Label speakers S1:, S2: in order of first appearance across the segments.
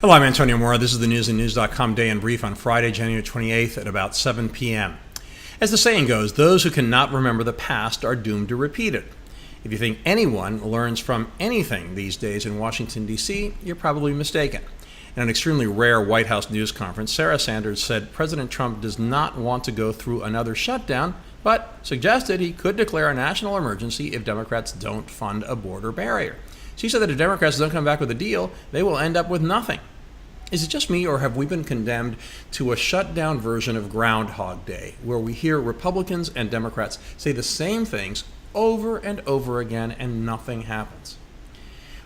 S1: Hello, I'm Antonio Mora. This is the news and news.com day in brief on Friday, January 28th at about 7 p.m. As the saying goes, those who cannot remember the past are doomed to repeat it. If you think anyone learns from anything these days in Washington, D.C., you're probably mistaken. In an extremely rare White House news conference, Sarah Sanders said President Trump does not want to go through another shutdown, but suggested he could declare a national emergency if Democrats don't fund a border barrier. She said that if Democrats don't come back with a deal, they will end up with nothing. Is it just me, or have we been condemned to a shutdown version of Groundhog Day, where we hear Republicans and Democrats say the same things over and over again and nothing happens?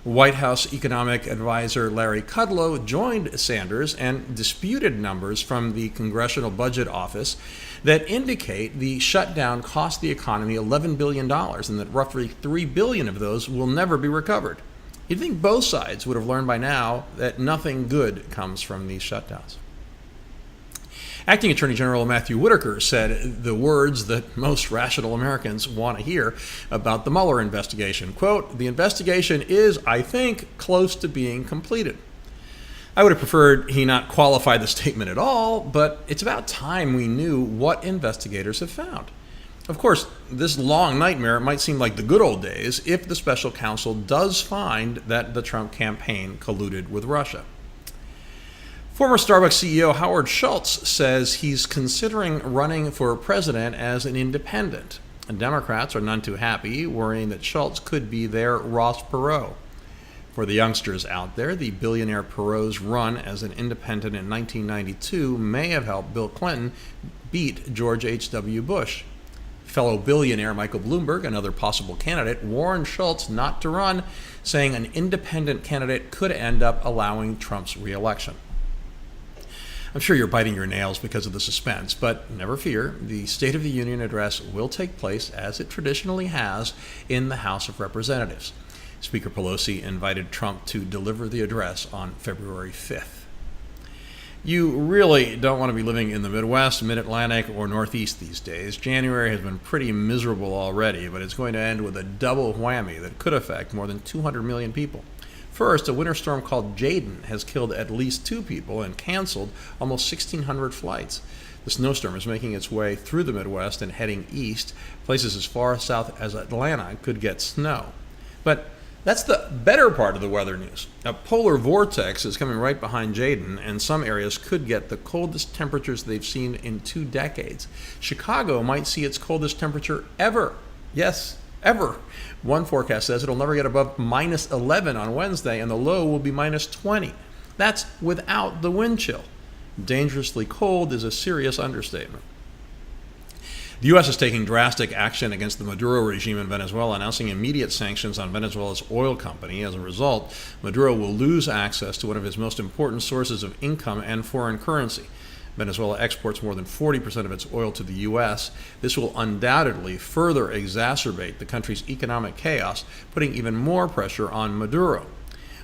S1: White House economic advisor Larry Kudlow joined Sanders and disputed numbers from the Congressional Budget Office that indicate the shutdown cost the economy $11 billion and that roughly $3 billion of those will never be recovered. You'd think both sides would have learned by now that nothing good comes from these shutdowns. Acting Attorney General Matthew Whitaker said the words that most rational Americans want to hear about the Mueller investigation. Quote, "The investigation is, I think, close to being completed." I would have preferred he not qualify the statement at all, but it's about time we knew what investigators have found. Of course, this long nightmare might seem like the good old days if the special counsel does find that the Trump campaign colluded with Russia. Former Starbucks CEO Howard Schultz says he's considering running for president as an independent. And Democrats are none too happy, worrying that Schultz could be their Ross Perot. For the youngsters out there, the billionaire Perot's run as an independent in 1992 may have helped Bill Clinton beat George H.W. Bush. Fellow billionaire Michael Bloomberg, another possible candidate, warned Schultz not to run, saying an independent candidate could end up allowing Trump's reelection. I'm sure you're biting your nails because of the suspense, but never fear, the State of the Union address will take place, as it traditionally has, in the House of Representatives. Speaker Pelosi invited Trump to deliver the address on February 5th. You really don't want to be living in the Midwest, Mid-Atlantic, or Northeast these days. January has been pretty miserable already, but it's going to end with a double whammy that could affect more than 200 million people. First, a winter storm called Jayden has killed at least 2 people and canceled almost 1,600 flights. The snowstorm is making its way through the Midwest and heading east. Places as far south as Atlanta could get snow. But that's the better part of the weather news. A polar vortex is coming right behind Jayden, and some areas could get the coldest temperatures they've seen in 2 decades. Chicago might see its coldest temperature ever. Yes, ever. One forecast says it'll never get above minus 11 on Wednesday, and the low will be minus 20. That's without the wind chill. Dangerously cold is a serious understatement. The U.S. is taking drastic action against the Maduro regime in Venezuela, announcing immediate sanctions on Venezuela's oil company. As a result, Maduro will lose access to one of his most important sources of income and foreign currency. Venezuela exports more than 40% of its oil to the U.S. This will undoubtedly further exacerbate the country's economic chaos, putting even more pressure on Maduro.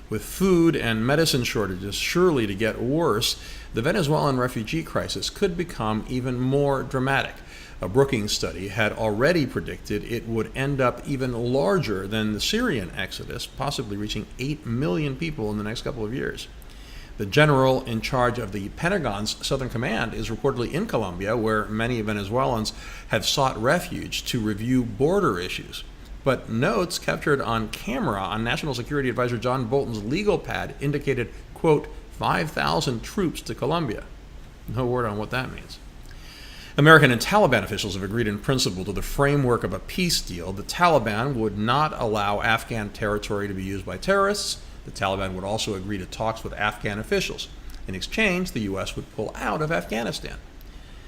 S1: With food and medicine shortages surely to get worse, the Venezuelan refugee crisis could become even more dramatic. A Brookings study had already predicted it would end up even larger than the Syrian exodus, possibly reaching 8 million people in the next couple of years. The general in charge of the Pentagon's Southern Command is reportedly in Colombia, where many Venezuelans have sought refuge to review border issues. But notes captured on camera on National Security Advisor John Bolton's legal pad indicated, quote, 5,000 troops to Colombia. No word on what that means. American and Taliban officials have agreed in principle to the framework of a peace deal. The Taliban would not allow Afghan territory to be used by terrorists. The Taliban would also agree to talks with Afghan officials. In exchange, the U.S. would pull out of Afghanistan.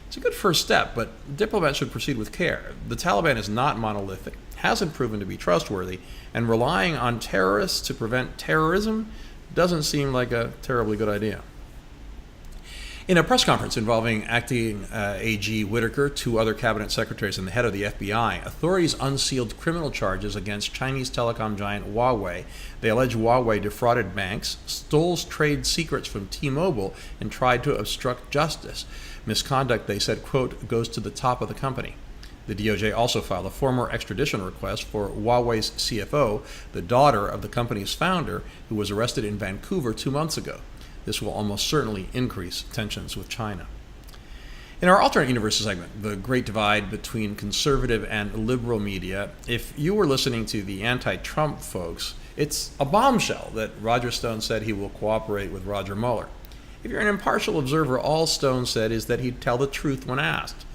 S1: It's a good first step, but diplomats should proceed with care. The Taliban is not monolithic, hasn't proven to be trustworthy, and relying on terrorists to prevent terrorism doesn't seem like a terribly good idea. In a press conference involving acting AG Whitaker, 2 other cabinet secretaries, and the head of the FBI, authorities unsealed criminal charges against Chinese telecom giant Huawei. They allege Huawei defrauded banks, stole trade secrets from T-Mobile, and tried to obstruct justice. Misconduct, they said, quote, goes to the top of the company. The DOJ also filed a formal extradition request for Huawei's CFO, the daughter of the company's founder, who was arrested in Vancouver 2 months ago. This will almost certainly increase tensions with China. In our alternate universe segment, the great divide between conservative and liberal media, if you were listening to the anti-Trump folks, it's a bombshell that Roger Stone said he will cooperate with Roger Mueller. If you're an impartial observer, all Stone said is that he'd tell the truth when asked.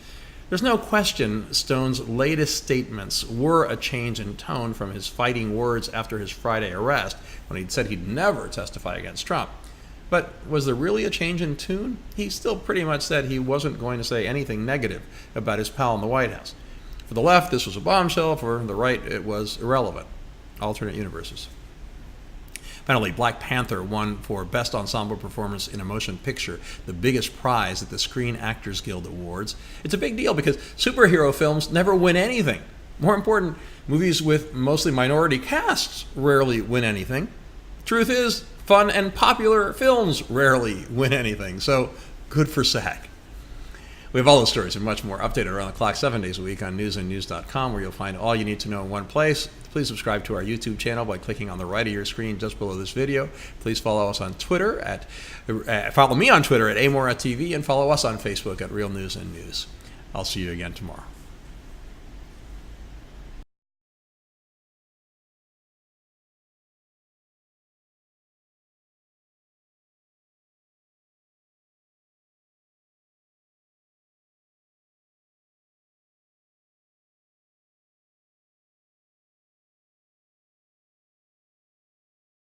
S1: There's no question Stone's latest statements were a change in tone from his fighting words after his Friday arrest, when he'd said he'd never testify against Trump. But was there really a change in tune? He still pretty much said he wasn't going to say anything negative about his pal in the White House. For the left, this was a bombshell. For the right, it was irrelevant. Alternate universes. Finally, Black Panther won for Best Ensemble Performance in a Motion Picture, the biggest prize at the Screen Actors Guild Awards. It's a big deal because superhero films never win anything. More important, movies with mostly minority casts rarely win anything. Truth is, fun and popular films rarely win anything, so good for SAG. We have all those stories and much more updated around the clock 7 days a week on newsandnews.com, where you'll find all you need to know in one place. Please subscribe to our YouTube channel by clicking on the right of your screen just below this video. Please follow us on Twitter follow me on Twitter at AMoraTV, and follow us on Facebook at Real News and News. I'll see you again tomorrow.